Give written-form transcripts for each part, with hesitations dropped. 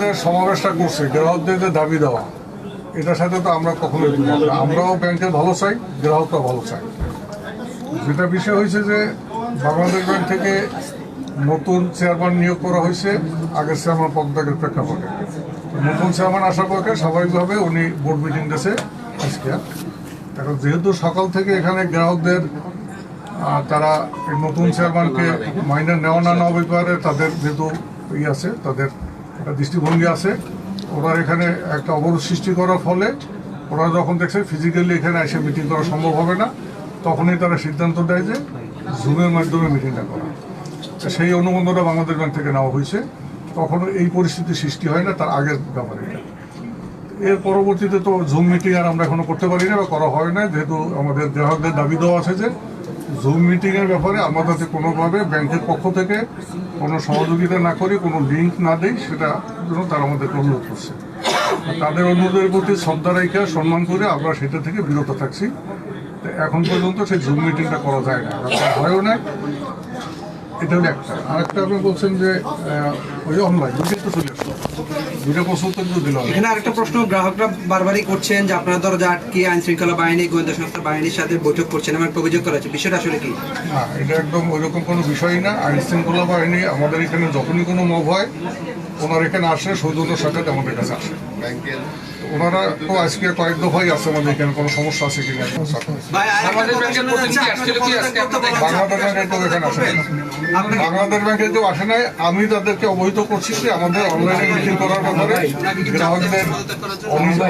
যে সমাবেশটা করছে গ্রাহকদের যে দাবি দেওয়া, এটার সাথে তো আমরা কখনোই একমত না। আমরাও ব্যাংকের ভালো চাই, গ্রাহকরা ভালো চাই। যেটা বিষয় হয়েছে যে বাংলাদেশ ব্যাংক থেকে নতুন চেয়ারম্যান নিয়োগ করা হয়েছে আগের চেয়ারম্যান পদত্যাগের প্রেক্ষাপটে। নতুন চেয়ারম্যান আসার পরে স্বাভাবিকভাবে উনি বোর্ড মিটিং দিয়েছে আজকে। এখন যেহেতু সকাল থেকে এখানে গ্রাহকদের তারা এই নতুন চেয়ারম্যানকে মাইনে নেওয়া না নেওয়া ব্যাপারে তাদের যেহেতু আছে, তাদের একটা দৃষ্টিভঙ্গি আছে। ওরা এখানে একটা অবরোধ সৃষ্টি করার ফলে ওরা যখন দেখছে ফিজিক্যালি এখানে এসে মিটিং করা সম্ভব হবে না, তখনই তারা সিদ্ধান্ত দেয় যে জুমের মাধ্যমে মিটিংটা করা। সেই অনুমোদনটা বাংলাদেশ ব্যাংক থেকে নেওয়া হয়েছে। তখনও এই পরিস্থিতি সৃষ্টি হয় না, তার আগের ব্যাপারে এটা। এর পরবর্তীতে তো জুম মিটিং আর আমরা এখনো করতে পারি না বা করা হয় না, যেহেতু আমাদের গ্রাহকদের দাবি দেওয়া আছে যে জুম মিটিংয়ের ব্যাপারে আমরা যাতে কোনোভাবে ব্যাংকের পক্ষ থেকে কোনো সহযোগিতা না করি, কোনো লিঙ্ক না দেই, সেটা জন্য তারা আমাদেরকে অনুরোধ করছে। তাদের অনুরোধের প্রতি শ্রদ্ধা রেখে সম্মান করে আমরা সেটা থেকে বিরত থাকছি। এখন পর্যন্ত সেই জুম মিটিংটা করা যায় না, হয়ও না। এটা হলো একটা। আরেকটা আপনি বলছেন যে ওই অনলাইন দুটো তো চলে আসলো, দুটো প্রশ্ন তো দিল। এখানে আরেকটা প্রশ্ন গ্রাহকরা বারবারই করছেন যে আপনারা দরজা আটকে আইন শৃঙ্খলা বাহিনী, গোয়েন্দা সংস্থা বাহিনীর সাথে বৈঠক করছেন, আমার অভিযোগ করা হচ্ছে। বিষয়টা আসলে কি? না, এটা একদম ওইরকম কোনো বিষয়ই না। আইন শৃঙ্খলা বাহিনী আমাদের এখানে যখনই কোনো মব হয় ওনার এখানে আসে, সৌজন্যের সাথে আমাদের কাছে আসে। ওনারা তো আজকে কয়েক দফাই আছে আমাদের এখানে, কোনো সমস্যা আছে কিনা বাংলাদেশ ব্যাংকের তো এখানে আসে না। বাংলাদেশ ব্যাংকের কেউ আসে নাই। আমি তাদেরকে অবহিত করছি যে আমাদের অনলাইনে মিটিং করার ব্যাপারে গ্রাহকদের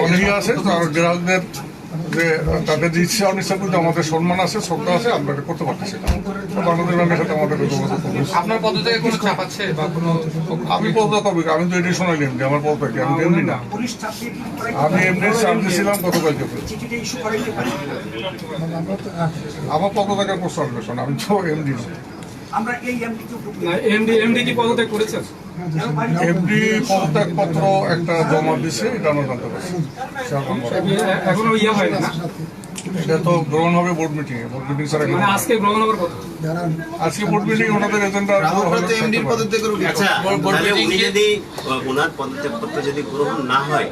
অনীহা আছে। গ্রাহকদের যে তাদের যে ইচ্ছা অনিচ্ছা কিন্তু আমাদের সম্মান আছে, শ্রদ্ধা আছে, আমরা করতে পারতেছি না। বাংলাদেশ ব্যাংকের সাথে আমাদের আপনার পদ থেকে কোনো চাপ আছে বা কোনো? আমি পদত্যাগ, আমি তো এডিশনাল এমডি, আমার পদত্যাগ আমি এমডি না। আমি এমডি চার্জ দিয়েছিলাম গতকালকে। আমার পদত্যাগের প্রশ্ন আসবে, আমি তো এমডি। এমডি কি পদত্যাগ করেছেন? এমডি পদত্যাগ পত্র একটা জমা দিছে, এটা আমরা জানতে পারছি। এখনো ইয়ে হয় না, এটা তো গ্রহণ হবে বোর্ড মিটিং এ। বোর্ড মিটিং ছাড়া আজকে গ্রহণ হবার কথা। আজকে বোর্ড মিটিং ওনাদের এজেন্ডা। আচ্ছা, তাহলে উনি যদি ওনার পদত্যাগপত্র যদি গ্রহণ না হয়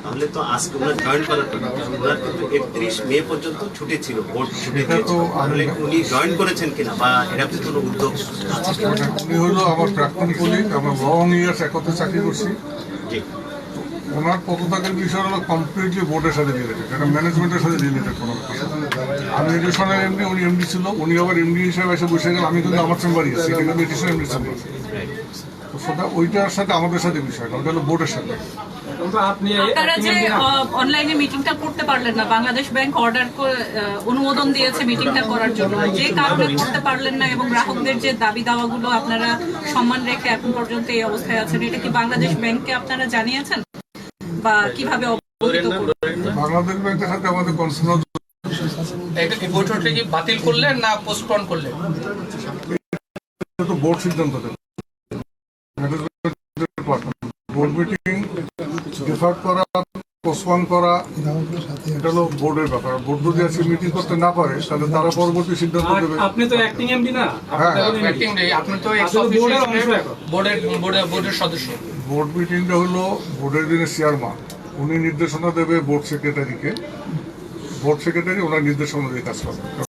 তাহলে তো আজকে ওনার জয়েন করার কথা। ওনার কিন্তু 31 মে পর্যন্ত ছুটি ছিল, বোর্ড ছুটি ছিল। তাহলে উনি জয়েন করেছেন কিনা বা এরকম কোনো উদ্যোগ আছে? উনি হলো আমার প্রাক্তন কলিগ, আমরা লং ইয়ার্স একত্রে চাকরি করছি। ওনার পদত্যাগের বিষয় হলো কমপ্লিটলি বোর্ডের সাথে রিলেটেড, এটা ম্যানেজমেন্টের সাথে রিলেটেড কোনো ব্যাপার। আমি এডিশনাল এমডি, উনি এমডি ছিল। উনি আবার এমডি হিসেবে এসে বসে গেল, আমি কিন্তু আমার চেম্বারই আছি, এটা কিন্তু এডিশনাল এমডি চেম্বার। তো সেটা ওইটার সাথে আমাদের সাথে বিষয় না, ওটা হলো বোর্ডের সাথে। আপনারা যে অনলাইনে মিটিংটা করতে পারলেন না, বাংলাদেশ ব্যাংক অর্ডার অনুমোদন দিয়েছে মিটিংটা করার জন্য, যে কারণে করতে পারলেন না এবং গ্রাহকদের যে দাবি দাওয়াগুলো আপনারা সম্মান রেখে এখন পর্যন্ত এই অবস্থায় আছেন, এটা কি বাংলাদেশ ব্যাংককে আপনারা জানিয়েছেন বা কিভাবে অবহিত করবেন? বাংলাদেশ ব্যাংকের সাথে আমাদের কনসার্ন। বৈঠকটা কি বাতিল করলেন না পোস্টপোন করলেন? বোর্ড সিদ্ধান্ত দেবে। বোর্ড মিটিং ডিফার করা, পোস্টপোন করা, এটা হলো বোর্ডের ব্যাপার। বোর্ড যদি আজকে মিটিং করতে না পারে তাহলে তারা পরবর্তী সিদ্ধান্ত দেবে। আপনি তো অ্যাক্টিং এমডি না? হ্যাঁ, আপনি তো বোর্ডের সদস্য। বোর্ড মিটিংটা হলো বোর্ডের যিনি চেয়ারম্যান, উনি নির্দেশনা দেবে বোর্ড সেক্রেটারিকে। বোর্ড সেক্রেটারি ওনার নির্দেশনা দিয়ে কাজ করবে।